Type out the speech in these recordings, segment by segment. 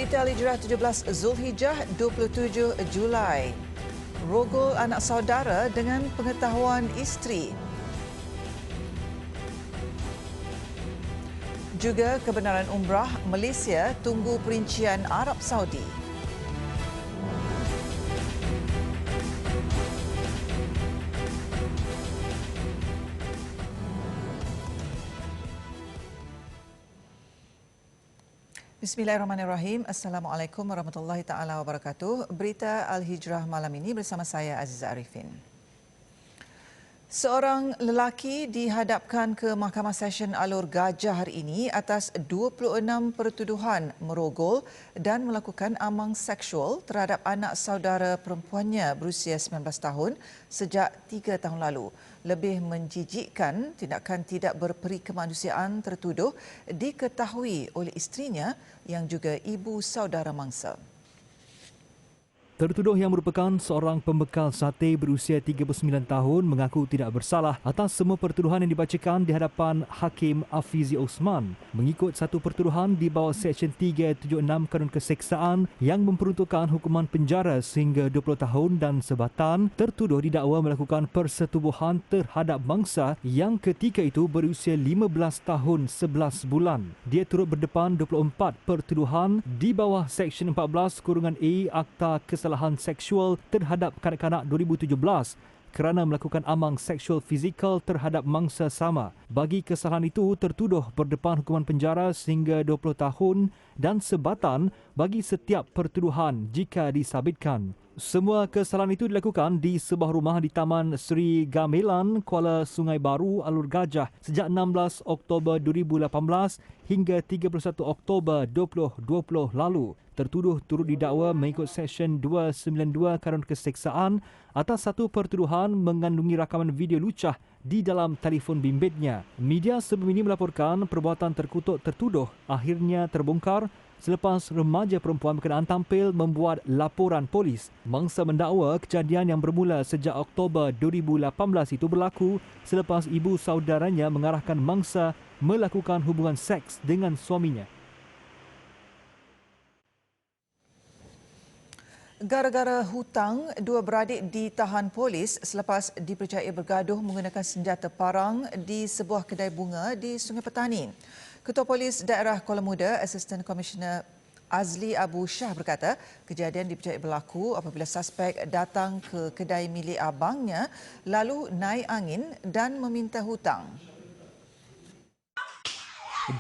Berita Al-Hijrah 17 Zulhijjah 27 Julai. Rogol anak saudara dengan pengetahuan isteri. Juga kebenaran umrah Malaysia tunggu perincian Arab Saudi. Bismillahirrahmanirrahim. Assalamualaikum warahmatullahi taala wabarakatuh. Berita Al-Hijrah malam ini bersama saya Aziza Arifin. Seorang lelaki dihadapkan ke Mahkamah Session Alor Gajah hari ini atas 26 pertuduhan merogol dan melakukan amang seksual terhadap anak saudara perempuannya berusia 19 tahun sejak 3 tahun lalu. Lebih menjijikkan, tindakan tidak berperi kemanusiaan tertuduh diketahui oleh isterinya yang juga ibu saudara mangsa. Tertuduh yang merupakan seorang pembekal sate berusia 39 tahun mengaku tidak bersalah atas semua pertuduhan yang dibacakan di hadapan Hakim Afizi Osman. Mengikut satu pertuduhan di bawah Seksyen 376 Kanun Keseksaan yang memperuntukkan hukuman penjara sehingga 20 tahun dan sebatan, tertuduh didakwa melakukan persetubuhan terhadap mangsa yang ketika itu berusia 15 tahun 11 bulan. Dia turut berdepan 24 pertuduhan di bawah Seksyen 14(A) Akta Kesalahan Seksual terhadap kanak-kanak 2017 kerana melakukan amang seksual fizikal terhadap mangsa sama. Bagi kesalahan itu, tertuduh berdepan hukuman penjara sehingga 20 tahun dan sebatan bagi setiap pertuduhan jika disabitkan. Semua kesalahan itu dilakukan di sebuah rumah di Taman Seri Gamelan, Kuala Sungai Baru, Alor Gajah sejak 16 Oktober 2018 hingga 31 Oktober 2020 lalu. Tertuduh turut didakwa mengikut Seksyen 292 Kanun Keseksaan atas satu pertuduhan mengandungi rakaman video lucah di dalam telefon bimbitnya. Media sebelum ini melaporkan perbuatan terkutuk tertuduh akhirnya terbongkar selepas remaja perempuan berkenaan tampil membuat laporan polis. Mangsa mendakwa kejadian yang bermula sejak Oktober 2018 itu berlaku selepas ibu saudaranya mengarahkan mangsa melakukan hubungan seks dengan suaminya. Gara-gara hutang, dua beradik ditahan polis selepas dipercayai bergaduh menggunakan senjata parang di sebuah kedai bunga di Sungai Petani. Ketua Polis Daerah Kuala Muda, Assistant Commissioner Azli Abu Shah berkata, kejadian dipercayai berlaku apabila suspek datang ke kedai milik abangnya lalu naik angin dan meminta hutang.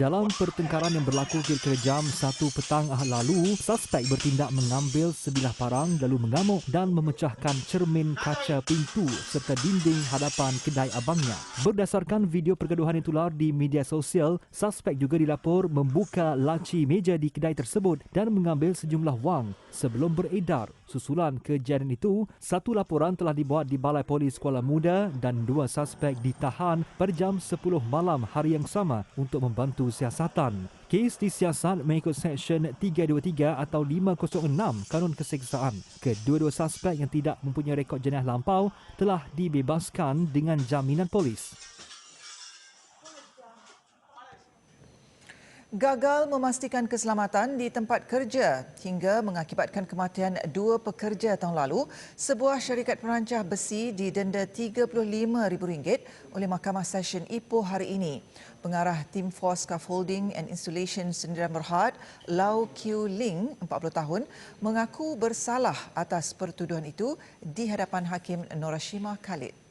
Dalam pertengkaran yang berlaku kira-kira jam 1 petang Ahad lalu, suspek bertindak mengambil sebilah parang lalu mengamuk dan memecahkan cermin kaca pintu serta dinding hadapan kedai abangnya. Berdasarkan video pergaduhan yang tular di media sosial, suspek juga dilapor membuka laci meja di kedai tersebut dan mengambil sejumlah wang sebelum beredar. Susulan kejadian itu, satu laporan telah dibuat di Balai Polis Kuala Muda dan dua suspek ditahan pada jam 10 malam hari yang sama untuk membantu siasatan. Kes disiasat mengikut Seksyen 323 atau 506 Kanun Keseksaan. Kedua-dua suspek yang tidak mempunyai rekod jenayah lampau telah dibebaskan dengan jaminan polis. Gagal memastikan keselamatan di tempat kerja hingga mengakibatkan kematian dua pekerja tahun lalu, sebuah syarikat perancah besi didenda RM35,000 oleh Mahkamah Session Ipoh hari ini. Pengarah Tim Force Scaffolding and Installation Sendirian Berhad, Lau Kiu Ling, 40 tahun, mengaku bersalah atas pertuduhan itu di hadapan Hakim Norashima Khalid.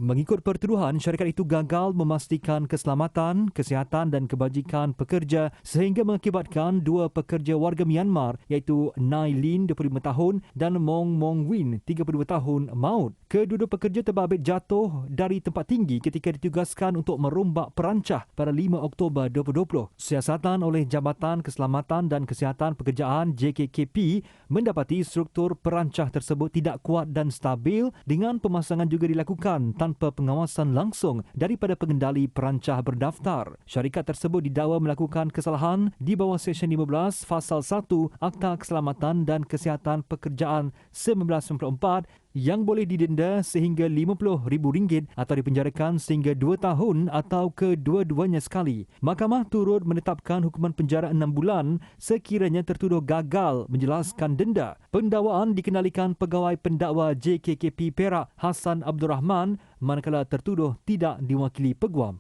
Mengikut pertuduhan, syarikat itu gagal memastikan keselamatan, kesihatan dan kebajikan pekerja sehingga mengakibatkan dua pekerja warga Myanmar iaitu Nai Lin, 25 tahun dan Mong Mong Win, 32 tahun maut. Kedua-dua pekerja terbabit jatuh dari tempat tinggi ketika ditugaskan untuk merombak perancah pada 5 Oktober 2020. Siasatan oleh Jabatan Keselamatan dan Kesihatan Pekerjaan JKKP mendapati struktur perancah tersebut tidak kuat dan stabil dengan pemasangan juga dilakukan tanpa pengawasan langsung daripada pengendali perancah berdaftar. Syarikat tersebut didakwa melakukan kesalahan di bawah Seksyen 15 Fasal 1 Akta Keselamatan dan Kesihatan Pekerjaan 1994 yang boleh didenda sehingga RM50,000 atau dipenjarakan sehingga 2 tahun atau kedua-duanya sekali. Mahkamah turut menetapkan hukuman penjara 6 bulan sekiranya tertuduh gagal menjelaskan denda. Pendakwaan dikenalikan pegawai pendakwa JKKP Perak Hassan Abdul Rahman manakala tertuduh tidak diwakili peguam.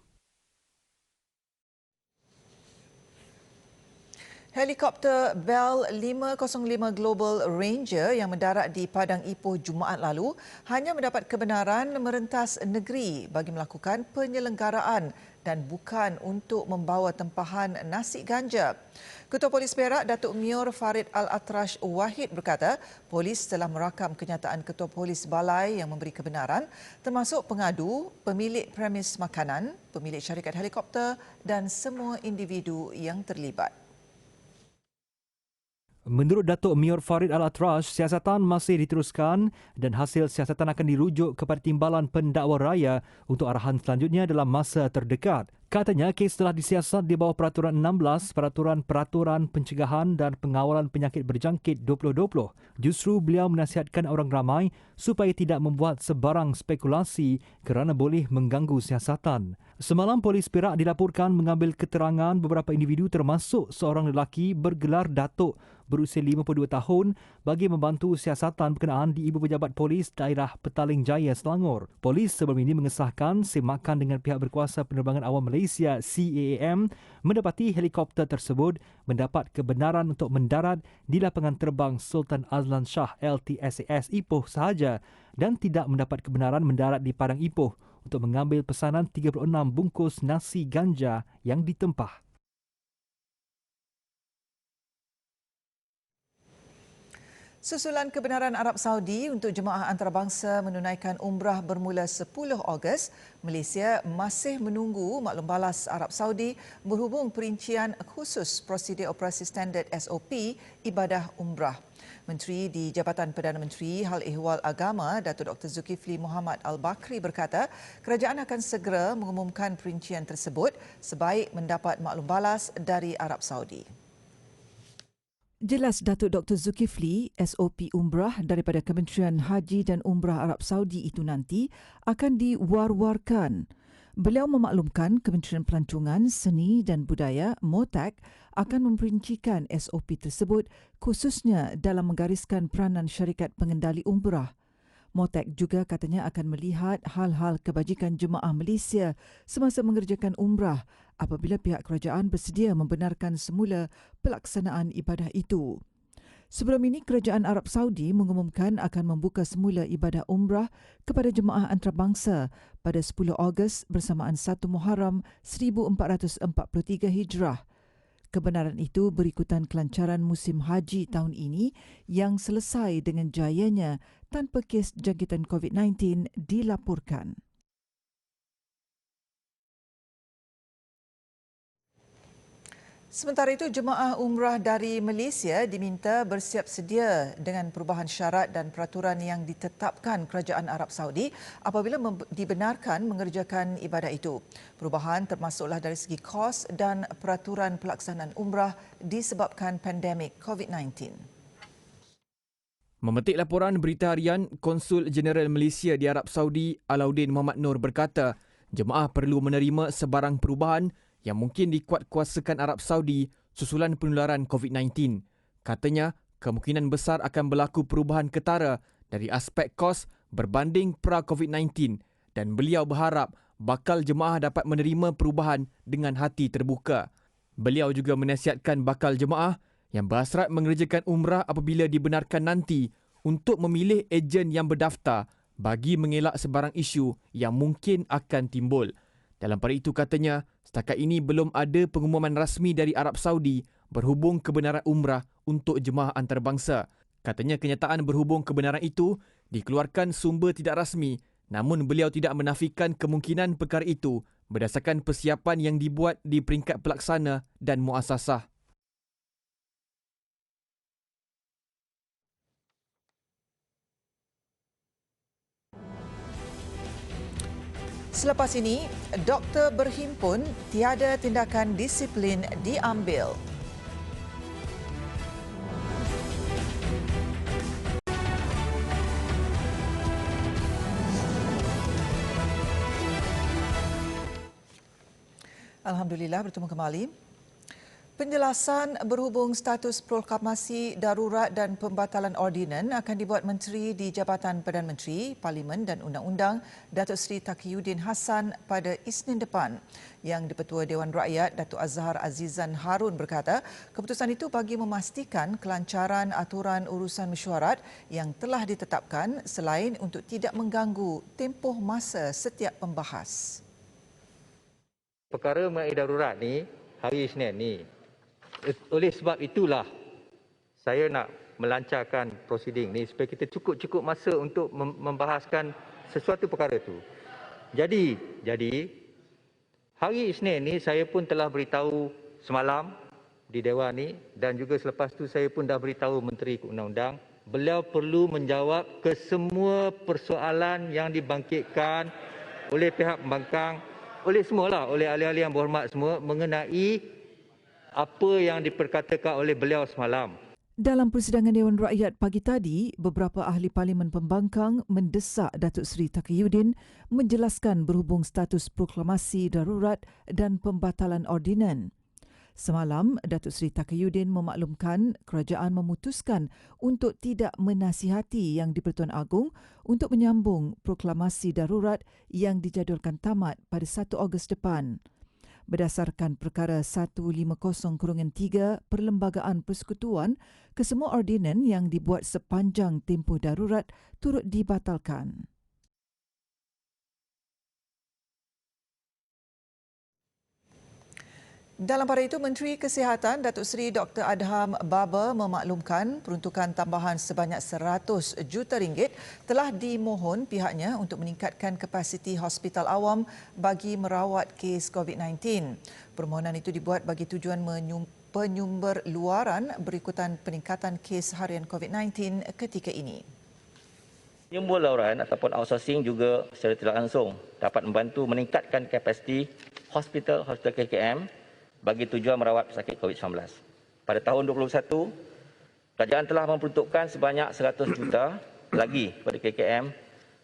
Helikopter Bell 505 Global Ranger yang mendarat di Padang Ipoh Jumaat lalu hanya mendapat kebenaran merentas negeri bagi melakukan penyelenggaraan dan bukan untuk membawa tempahan nasi ganja. Ketua Polis Perak, Datuk Mior Farid Al-Atrash Wahid berkata, polis telah merakam kenyataan Ketua Polis Balai yang memberi kebenaran termasuk pengadu, pemilik premis makanan, pemilik syarikat helikopter dan semua individu yang terlibat. Menurut Datuk Mior Farid Al-Atrash, siasatan masih diteruskan dan hasil siasatan akan dirujuk kepada Timbalan Pendakwa Raya untuk arahan selanjutnya dalam masa terdekat. Katanya, kes telah disiasat di bawah Peraturan 16, Peraturan Pencegahan dan Pengawalan Penyakit Berjangkit 2020. Justru beliau menasihatkan orang ramai supaya tidak membuat sebarang spekulasi kerana boleh mengganggu siasatan. Semalam, Polis Perak dilaporkan mengambil keterangan beberapa individu termasuk seorang lelaki bergelar Datuk berusia 52 tahun bagi membantu siasatan berkenaan di Ibu Pejabat Polis Daerah Petaling Jaya, Selangor. Polis sebelum ini mengesahkan semakan dengan pihak berkuasa penerbangan awam Malaysia CAAM mendapati helikopter tersebut mendapat kebenaran untuk mendarat di lapangan terbang Sultan Azlan Shah LTSAS Ipoh sahaja dan tidak mendapat kebenaran mendarat di Padang Ipoh untuk mengambil pesanan 36 bungkus nasi ganja yang ditempah. Susulan kebenaran Arab Saudi untuk jemaah antarabangsa menunaikan umrah bermula 10 Ogos, Malaysia masih menunggu maklum balas Arab Saudi berhubung perincian khusus prosedur operasi standard SOP ibadah umrah. Menteri di Jabatan Perdana Menteri Hal Ehwal Agama, Datuk Dr. Zulkifli Muhammad Al-Bakri berkata, kerajaan akan segera mengumumkan perincian tersebut sebaik mendapat maklum balas dari Arab Saudi. Jelas Datuk Dr. Zulkifli, SOP Umrah daripada Kementerian Haji dan Umrah Arab Saudi itu nanti akan diwar-warkan. Beliau memaklumkan Kementerian Pelancongan, Seni dan Budaya, MOTAC, akan memperincikan SOP tersebut khususnya dalam menggariskan peranan syarikat pengendali umrah. MOTAC juga katanya akan melihat hal-hal kebajikan jemaah Malaysia semasa mengerjakan umrah apabila pihak kerajaan bersedia membenarkan semula pelaksanaan ibadah itu. Sebelum ini, Kerajaan Arab Saudi mengumumkan akan membuka semula ibadah umrah kepada jemaah antarabangsa pada 10 Ogos bersamaan 1 Muharram 1443 Hijrah. Kebenaran itu berikutan kelancaran musim haji tahun ini yang selesai dengan jayanya tanpa kes jangkitan COVID-19 dilaporkan. Sementara itu, jemaah umrah dari Malaysia diminta bersiap sedia dengan perubahan syarat dan peraturan yang ditetapkan Kerajaan Arab Saudi apabila dibenarkan mengerjakan ibadah itu. Perubahan termasuklah dari segi kos dan peraturan pelaksanaan umrah disebabkan pandemik COVID-19. Memetik laporan berita harian, Konsul Jeneral Malaysia di Arab Saudi Alauddin Muhammad Nur berkata, jemaah perlu menerima sebarang perubahan yang mungkin dikuatkuasakan Arab Saudi susulan penularan COVID-19. Katanya, kemungkinan besar akan berlaku perubahan ketara dari aspek kos berbanding pra-COVID-19 dan beliau berharap bakal jemaah dapat menerima perubahan dengan hati terbuka. Beliau juga menasihatkan bakal jemaah yang berhasrat mengerjakan umrah apabila dibenarkan nanti untuk memilih ejen yang berdaftar bagi mengelak sebarang isu yang mungkin akan timbul. Dalam pada itu katanya, setakat ini belum ada pengumuman rasmi dari Arab Saudi berhubung kebenaran umrah untuk jemaah antarabangsa. Katanya kenyataan berhubung kebenaran itu dikeluarkan sumber tidak rasmi, namun beliau tidak menafikan kemungkinan perkara itu berdasarkan persiapan yang dibuat di peringkat pelaksana dan muasasah. Selepas ini, doktor berhimpun tiada tindakan disiplin diambil. Alhamdulillah bertemu kembali. Penjelasan berhubung status proklamasi darurat dan pembatalan ordinan akan dibuat Menteri di Jabatan Perdana Menteri, Parlimen dan Undang-Undang Datuk Seri Taqiyuddin Hassan pada Isnin depan. Yang di-Pertua Dewan Rakyat Datuk Azhar Azizan Harun berkata, keputusan itu bagi memastikan kelancaran aturan urusan mesyuarat yang telah ditetapkan selain untuk tidak mengganggu tempoh masa setiap pembahas. Perkara mengenai darurat ni hari Isnin ni. Oleh sebab itulah saya nak melancarkan prosiding ni supaya kita cukup masa untuk membahaskan sesuatu perkara itu. Jadi hari Isnin ni saya pun telah beritahu semalam di Dewan ni dan juga selepas tu saya pun dah beritahu Menteri Undang-Undang, beliau perlu menjawab ke semua persoalan yang dibangkitkan oleh pihak pembangkang, oleh semualah, oleh ahli-ahli yang berhormat semua mengenai apa yang diperkatakan oleh beliau semalam. Dalam persidangan Dewan Rakyat pagi tadi, beberapa ahli parlimen pembangkang mendesak Datuk Seri Taqiyuddin menjelaskan berhubung status proklamasi darurat dan pembatalan ordinan. Semalam, Datuk Seri Taqiyuddin memaklumkan kerajaan memutuskan untuk tidak menasihati Yang di-Pertuan Agong untuk menyambung proklamasi darurat yang dijadualkan tamat pada 1 Ogos depan. Berdasarkan perkara 150/3 Perlembagaan Persekutuan, kesemua ordinan yang dibuat sepanjang tempoh darurat turut dibatalkan. Dalam pada itu, Menteri Kesihatan Datuk Seri Dr. Adham Baba memaklumkan peruntukan tambahan sebanyak RM100 juta telah dimohon pihaknya untuk meningkatkan kapasiti hospital awam bagi merawat kes COVID-19. Permohonan itu dibuat bagi tujuan penyumber luaran berikutan peningkatan kes harian COVID-19 ketika ini. Penyumbur luaran ataupun outsourcing juga secara tidak langsung dapat membantu meningkatkan kapasiti hospital KKM bagi tujuan merawat pesakit COVID-19. Pada tahun 2021, kerajaan telah memperuntukkan sebanyak 100 juta lagi kepada KKM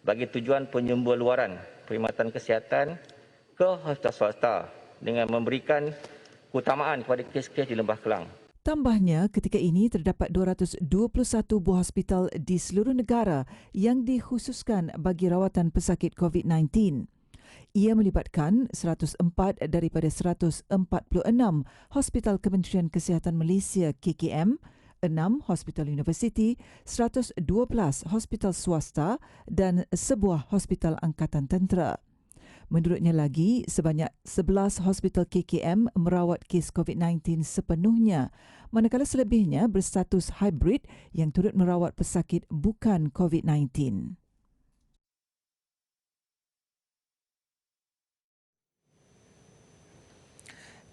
bagi tujuan penyumbur luaran perkhidmatan kesihatan ke hospital swasta dengan memberikan keutamaan kepada kes-kes di Lembah Kelang. Tambahnya, ketika ini terdapat 221 buah hospital di seluruh negara yang dikhususkan bagi rawatan pesakit COVID-19. Ia melibatkan 104 daripada 146 Hospital Kementerian Kesihatan Malaysia KKM, 6 Hospital Universiti, 112 hospital swasta dan sebuah hospital angkatan tentera. Menurutnya lagi, sebanyak 11 hospital KKM merawat kes COVID-19 sepenuhnya, manakala selebihnya berstatus hybrid yang turut merawat pesakit bukan COVID-19.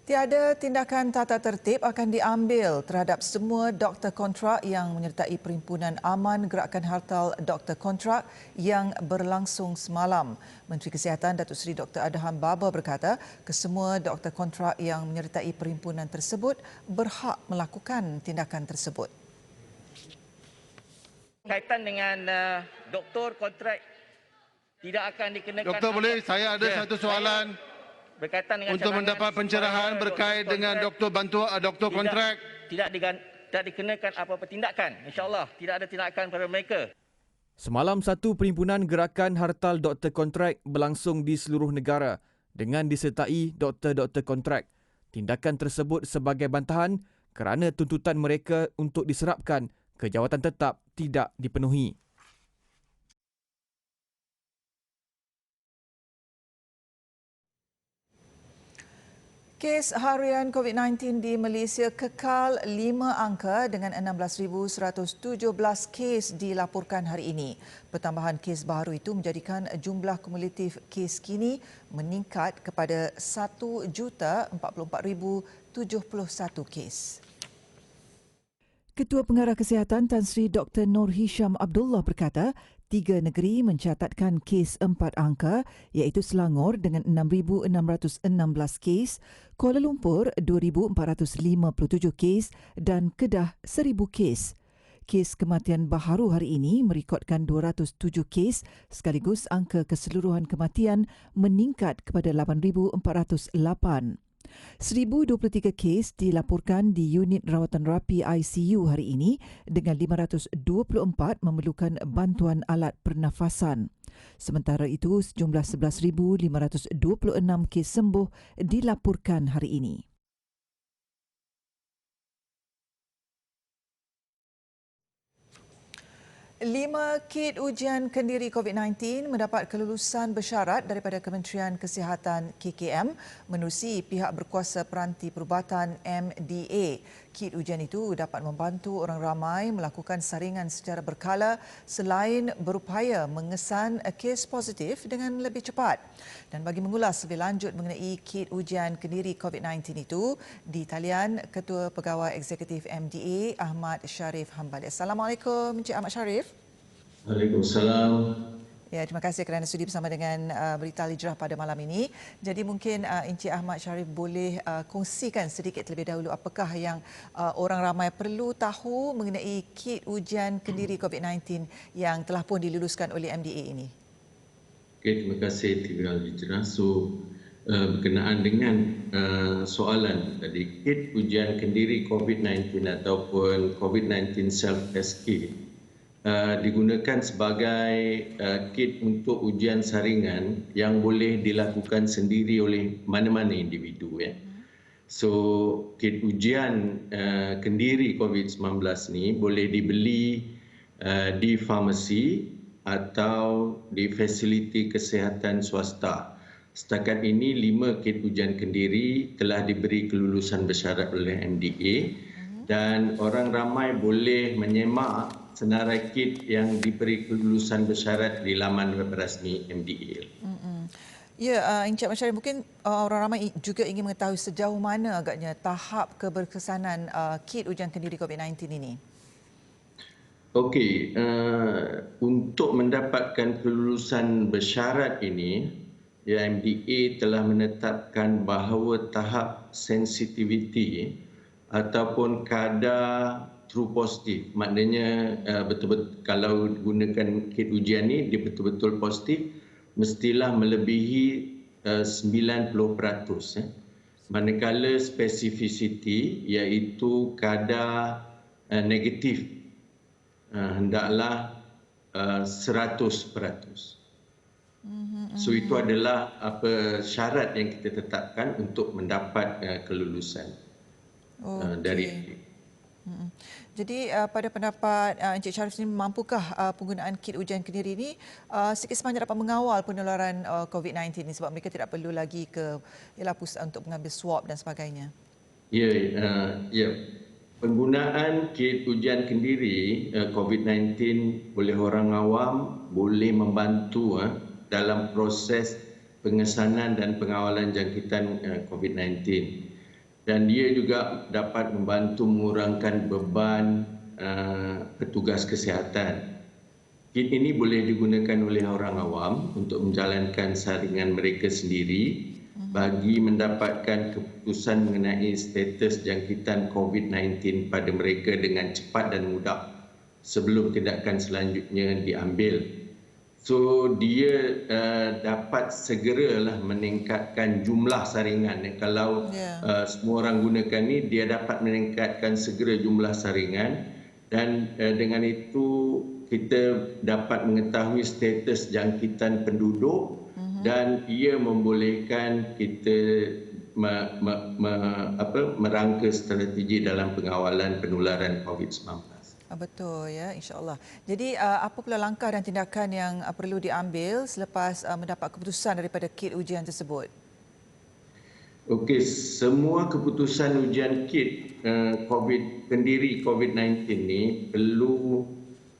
Tiada tindakan tata tertib akan diambil terhadap semua doktor kontrak yang menyertai Perhimpunan Aman Gerakan Hartal Doktor Kontrak yang berlangsung semalam. Menteri Kesihatan Datuk Seri Dr. Adham Baba berkata, kesemua doktor kontrak yang menyertai perhimpunan tersebut berhak melakukan tindakan tersebut. Kaitan dengan doktor kontrak tidak akan dikenakan... Doktor, boleh saya ada satu soalan berkaitan dengan untuk mendapat pencerahan berkait dengan doktor kontrak. Tidak dikenakan apa-apa tindakan. InsyaAllah tidak ada tindakan pada mereka. Semalam, satu perhimpunan gerakan hartal doktor kontrak berlangsung di seluruh negara dengan disertai doktor-doktor kontrak. Tindakan tersebut sebagai bantahan kerana tuntutan mereka untuk diserapkan ke jawatan tetap tidak dipenuhi. Kes harian COVID-19 di Malaysia kekal 5 angka dengan 16,117 kes dilaporkan hari ini. Pertambahan kes baru itu menjadikan jumlah kumulatif kes kini meningkat kepada 1,044,071 kes. Ketua Pengarah Kesihatan Tan Sri Dr. Nur Hisham Abdullah berkata, 3 negeri mencatatkan kes 4 angka iaitu Selangor dengan 6,616 kes, Kuala Lumpur 2,457 kes dan Kedah 1,000 kes. Kes kematian baharu hari ini merekodkan 207 kes sekaligus angka keseluruhan kematian meningkat kepada 8,408. 1,023 kes dilaporkan di unit rawatan rapi ICU hari ini dengan 524 memerlukan bantuan alat pernafasan. Sementara itu, sejumlah 11,526 kes sembuh dilaporkan hari ini. Lima kit ujian kendiri COVID-19 mendapat kelulusan bersyarat daripada Kementerian Kesihatan KKM menerusi pihak berkuasa peranti perubatan MDA. Kit ujian itu dapat membantu orang ramai melakukan saringan secara berkala selain berupaya mengesan kes positif dengan lebih cepat. Dan bagi mengulas lebih lanjut mengenai kit ujian kendiri COVID-19 itu, di talian Ketua Pegawai Eksekutif MDA Ahmad Sharif Hambali. Assalamualaikum Encik Ahmad Sharif. Waalaikumsalam. Ya, terima kasih kerana sudi bersama dengan Berita Al-Hijrah pada malam ini. Jadi mungkin Encik Ahmad Sharif boleh kongsikan sedikit terlebih dahulu apakah yang orang ramai perlu tahu mengenai kit ujian kendiri COVID-19 yang telah pun diluluskan oleh MDA ini. Okey, terima kasih Berita Al-Hijrah. Berkenaan dengan soalan tadi, kit ujian kendiri COVID-19 ataupun COVID-19 self-test kit digunakan sebagai kit untuk ujian saringan yang boleh dilakukan sendiri oleh mana-mana individu. So, kit ujian kendiri COVID-19 ni boleh dibeli di farmasi atau di fasiliti kesihatan swasta. Setakat ini 5 kit ujian kendiri telah diberi kelulusan bersyarat oleh MDA dan orang ramai boleh menyemak senarai kit yang diberi kelulusan bersyarat di laman web rasmi MDA. Ya, Encik Ahmad Sharif, mungkin orang ramai juga ingin mengetahui sejauh mana agaknya tahap keberkesanan kit ujian kendiri COVID-19 ini. Okey, untuk mendapatkan kelulusan bersyarat ini, MDA telah menetapkan bahawa tahap sensitiviti ataupun kadar true positif, maknanya betul-betul kalau gunakan kit ujian ni dia betul-betul positif, mestilah melebihi 90%. Manakala spesifisiti iaitu kadar negatif hendaklah 100%. So itu adalah syarat yang kita tetapkan untuk mendapat kelulusan dari. Jadi pada pendapat Encik Sharif ini, mampukah penggunaan kit ujian kendiri ini sikit sebanyak dapat mengawal penularan COVID-19 ini sebab mereka tidak perlu lagi ke pusat untuk mengambil swab dan sebagainya? Ya. Penggunaan kit ujian kendiri COVID-19 oleh orang awam boleh membantu dalam proses pengesanan dan pengawalan jangkitan COVID-19. Dan dia juga dapat membantu mengurangkan beban petugas kesihatan. Kit ini boleh digunakan oleh orang awam untuk menjalankan saringan mereka sendiri bagi mendapatkan keputusan mengenai status jangkitan COVID-19 pada mereka dengan cepat dan mudah sebelum tindakan selanjutnya diambil. So dia dapat segeralah meningkatkan jumlah saringan. Kalau semua orang gunakan ni, dia dapat meningkatkan segera jumlah saringan dan dengan itu kita dapat mengetahui status jangkitan penduduk dan ia membolehkan kita merangka strategi dalam pengawalan penularan COVID-19. Betul ya, insya-Allah. Jadi apa pula langkah dan tindakan yang perlu diambil selepas mendapat keputusan daripada kit ujian tersebut? Okey, semua keputusan ujian kit kendiri COVID-19 ni perlu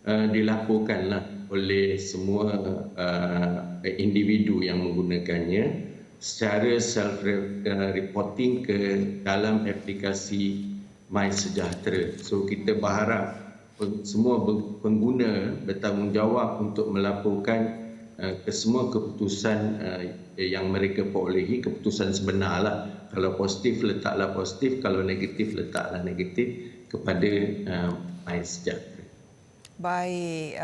dilaporkanlah oleh semua individu yang menggunakannya secara self-reporting ke dalam aplikasi MySejahtera. So kita berharap semua pengguna bertanggungjawab untuk melaporkan ke semua keputusan yang mereka perolehi, keputusan sebenarlah. Kalau positif letaklah positif, kalau negatif letaklah negatif kepada MySejahtera. Baik,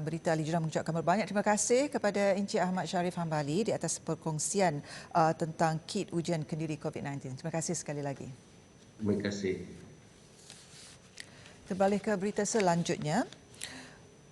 Berita Ali Jurah mengucapkan banyak terima kasih kepada Encik Ahmad Sharif Hambali di atas perkongsian tentang kit ujian kendiri COVID-19. Terima kasih sekali lagi. Terima kasih. Beralih ke berita selanjutnya.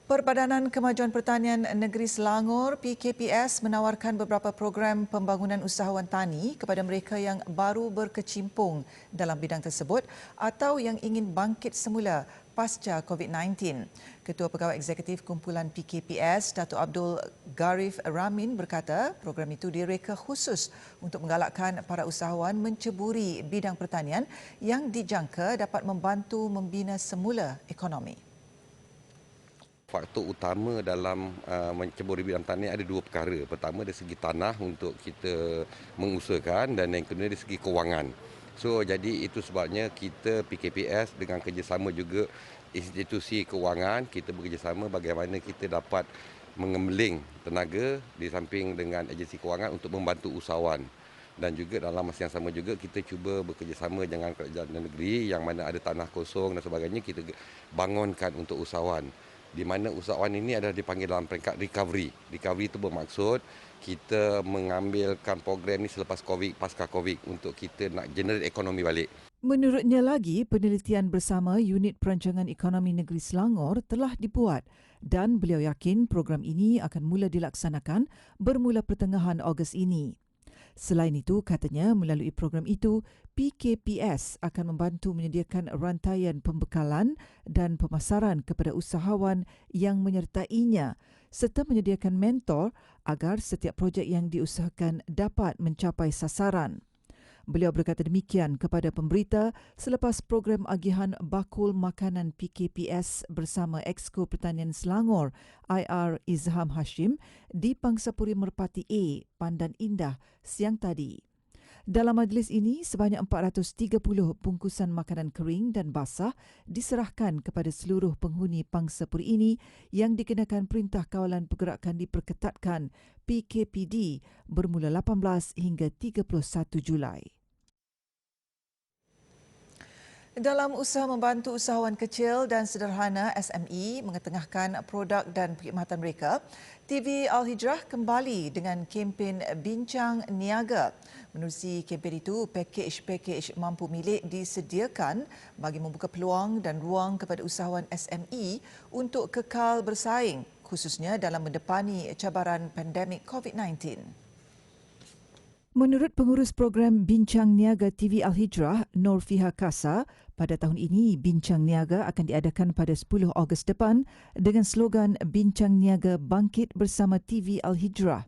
Perbadanan Kemajuan Pertanian Negeri Selangor PKPS menawarkan beberapa program pembangunan usahawan tani kepada mereka yang baru berkecimpung dalam bidang tersebut atau yang ingin bangkit semula pasca COVID-19. Ketua Pegawai Eksekutif Kumpulan PKPS, Datuk Abdul Garif Ramin berkata program itu direka khusus untuk menggalakkan para usahawan menceburi bidang pertanian yang dijangka dapat membantu membina semula ekonomi. Faktor utama dalam menceburi bidang tanian ada dua perkara. Pertama dari segi tanah untuk kita mengusahakan dan yang kedua dari segi kewangan. So jadi itu sebabnya kita PKPS dengan kerjasama juga institusi kewangan, kita bekerjasama bagaimana kita dapat mengembeling tenaga di samping dengan agensi kewangan untuk membantu usahawan. Dan juga dalam masa yang sama juga kita cuba bekerjasama dengan kerajaan negeri yang mana ada tanah kosong dan sebagainya, kita bangunkan untuk usahawan. Di mana usahawan ini adalah dipanggil dalam peringkat recovery. Recovery itu bermaksud kita mengambilkan program ini selepas COVID, pasca COVID untuk kita nak generate ekonomi balik. Menurutnya lagi, penelitian bersama Unit Perancangan Ekonomi Negeri Selangor telah dibuat dan beliau yakin program ini akan mula dilaksanakan bermula pertengahan Ogos ini. Selain itu, katanya melalui program itu, PKPS akan membantu menyediakan rantaian pembekalan dan pemasaran kepada usahawan yang menyertainya serta menyediakan mentor agar setiap projek yang diusahakan dapat mencapai sasaran. Beliau berkata demikian kepada pemberita selepas program agihan bakul makanan PKPS bersama Exco Pertanian Selangor IR Izham Hashim di Pangsapuri Merpati A, Pandan Indah siang tadi. Dalam majlis ini, sebanyak 430 bungkusan makanan kering dan basah diserahkan kepada seluruh penghuni Pangsapuri ini yang dikenakan Perintah Kawalan Pergerakan Diperketatkan PKPD bermula 18 hingga 31 Julai. Dalam usaha membantu usahawan kecil dan sederhana SME mengetengahkan produk dan perkhidmatan mereka, TV Al-Hijrah kembali dengan kempen Bincang Niaga. Menerusi kempen itu, pakej-pakej mampu milik disediakan bagi membuka peluang dan ruang kepada usahawan SME untuk kekal bersaing, khususnya dalam mendepani cabaran pandemik COVID-19. Menurut pengurus program Bincang Niaga TV Al-Hijrah, Nur Fiha Kasa, pada tahun ini Bincang Niaga akan diadakan pada 10 Ogos depan dengan slogan Bincang Niaga Bangkit Bersama TV Al-Hijrah.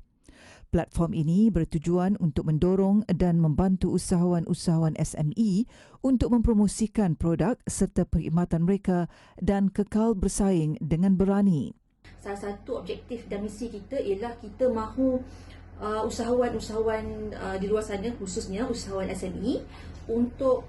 Platform ini bertujuan untuk mendorong dan membantu usahawan-usahawan SME untuk mempromosikan produk serta perkhidmatan mereka dan kekal bersaing dengan berani. Salah satu objektif dan misi kita ialah kita mahu usahawan-usahawan di luar sana, khususnya usahawan SME, untuk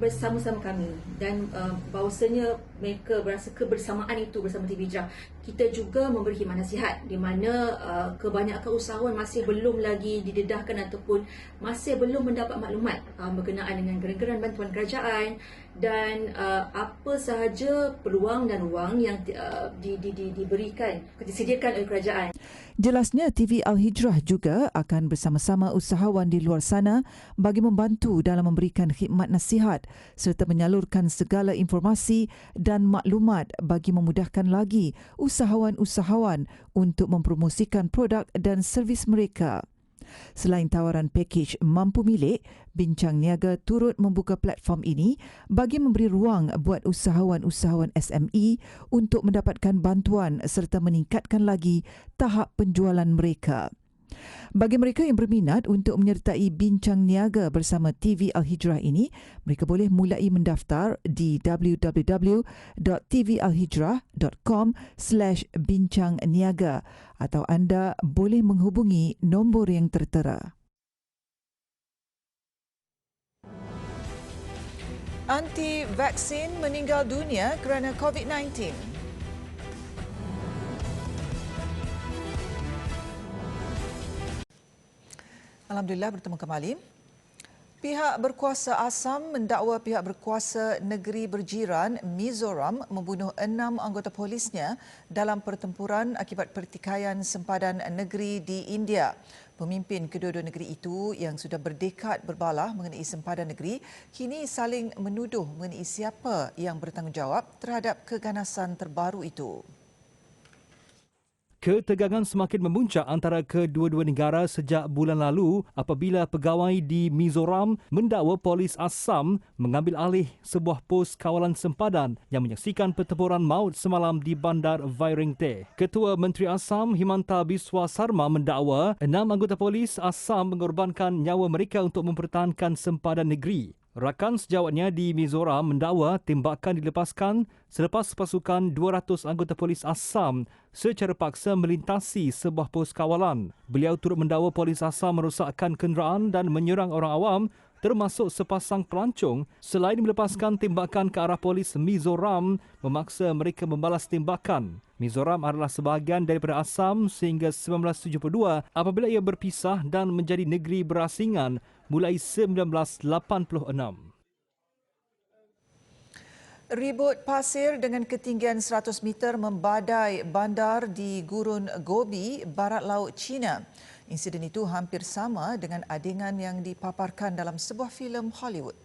bersama-sama kami dan bahawasanya mereka berasa kebersamaan itu bersama TV Hijrah. Kita juga memberi khidmat nasihat di mana kebanyakan usahawan masih belum lagi didedahkan ataupun masih belum mendapat maklumat berkenaan dengan geran-geran bantuan kerajaan dan apa sahaja peluang dan wang yang diberikan, disediakan oleh kerajaan. Jelasnya TV Al-Hijrah juga akan bersama-sama usahawan di luar sana bagi membantu dalam memberikan khidmat nasihat serta menyalurkan segala informasi dan maklumat bagi memudahkan lagi usahawan-usahawan untuk mempromosikan produk dan servis mereka. Selain tawaran pakej mampu milik, Bincang Niaga turut membuka platform ini bagi memberi ruang buat usahawan-usahawan SME untuk mendapatkan bantuan serta meningkatkan lagi tahap penjualan mereka. Bagi mereka yang berminat untuk menyertai Bincang Niaga bersama TV Al-Hijrah ini, mereka boleh mulai mendaftar di www.tvalhijrah.com/bincangniaga atau anda boleh menghubungi nombor yang tertera. Anti vaksin meninggal dunia kerana COVID-19. Alhamdulillah bertemu kembali. Pihak berkuasa Assam mendakwa pihak berkuasa negeri berjiran Mizoram membunuh 6 anggota polisnya dalam pertempuran akibat pertikaian sempadan negeri di India. Pemimpin kedua-dua negeri itu yang sudah berdekad berbalah mengenai sempadan negeri kini saling menuduh mengenai siapa yang bertanggungjawab terhadap keganasan terbaru itu. Ketegangan semakin memuncak antara kedua-dua negara sejak bulan lalu apabila pegawai di Mizoram mendakwa polis Assam mengambil alih sebuah pos kawalan sempadan yang menyaksikan pertempuran maut semalam di bandar Vairingte. Ketua Menteri Assam Himanta Biswa Sarma mendakwa 6 anggota polis Assam mengorbankan nyawa mereka untuk mempertahankan sempadan negeri. Rakan sejawatnya di Mizoram mendakwa tembakan dilepaskan selepas pasukan 200 anggota polis Assam secara paksa melintasi sebuah pos kawalan. Beliau turut mendakwa polis Assam merosakkan kenderaan dan menyerang orang awam termasuk sepasang pelancong selain melepaskan tembakan ke arah polis Mizoram memaksa mereka membalas tembakan. Mizoram adalah sebahagian daripada Assam sehingga 1972 apabila ia berpisah dan menjadi negeri berasingan mulai 1986. Ribut pasir dengan ketinggian 100 meter membadai bandar di Gurun Gobi, Barat Laut China. Insiden itu hampir sama dengan adegan yang dipaparkan dalam sebuah filem Hollywood.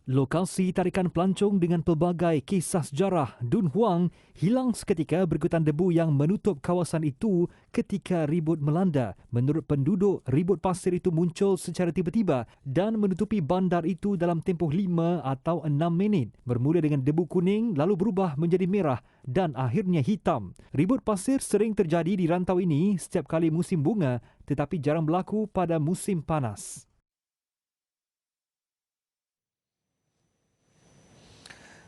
Lokasi tarikan pelancong dengan pelbagai kisah sejarah Dunhuang hilang seketika berikutan debu yang menutup kawasan itu ketika ribut melanda. Menurut penduduk, ribut pasir itu muncul secara tiba-tiba dan menutupi bandar itu dalam tempoh 5 atau 6 minit. Bermula dengan debu kuning lalu berubah menjadi merah dan akhirnya hitam. Ribut pasir sering terjadi di rantau ini setiap kali musim bunga tetapi jarang berlaku pada musim panas.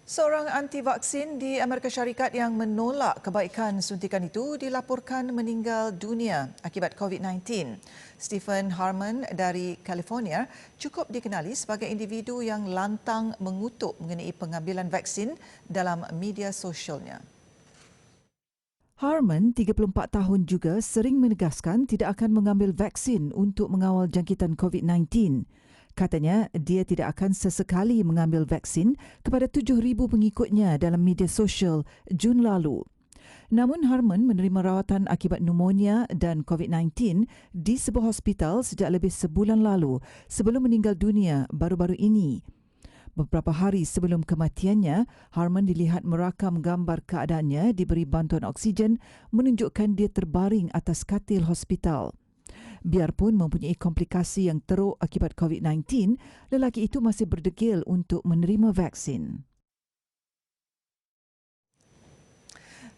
Seorang anti-vaksin di Amerika Syarikat yang menolak kebaikan suntikan itu dilaporkan meninggal dunia akibat COVID-19. Stephen Harmon dari California cukup dikenali sebagai individu yang lantang mengutuk mengenai pengambilan vaksin dalam media sosialnya. Harmon, 34 tahun juga sering menegaskan tidak akan mengambil vaksin untuk mengawal jangkitan COVID-19. Katanya, dia tidak akan sesekali mengambil vaksin kepada 7,000 pengikutnya dalam media sosial Jun lalu. Namun Harmon menerima rawatan akibat pneumonia dan COVID-19 di sebuah hospital sejak lebih sebulan lalu sebelum meninggal dunia baru-baru ini. Beberapa hari sebelum kematiannya, Harmon dilihat merakam gambar keadaannya diberi bantuan oksigen menunjukkan dia terbaring atas katil hospital. Biarpun mempunyai komplikasi yang teruk akibat COVID-19, lelaki itu masih berdegil untuk menerima vaksin.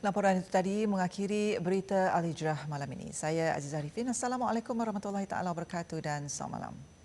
Laporan itu tadi mengakhiri berita Al-Hijrah malam ini. Saya Aziza Arifin. Assalamualaikum warahmatullahi taala wabarakatuh dan selamat malam.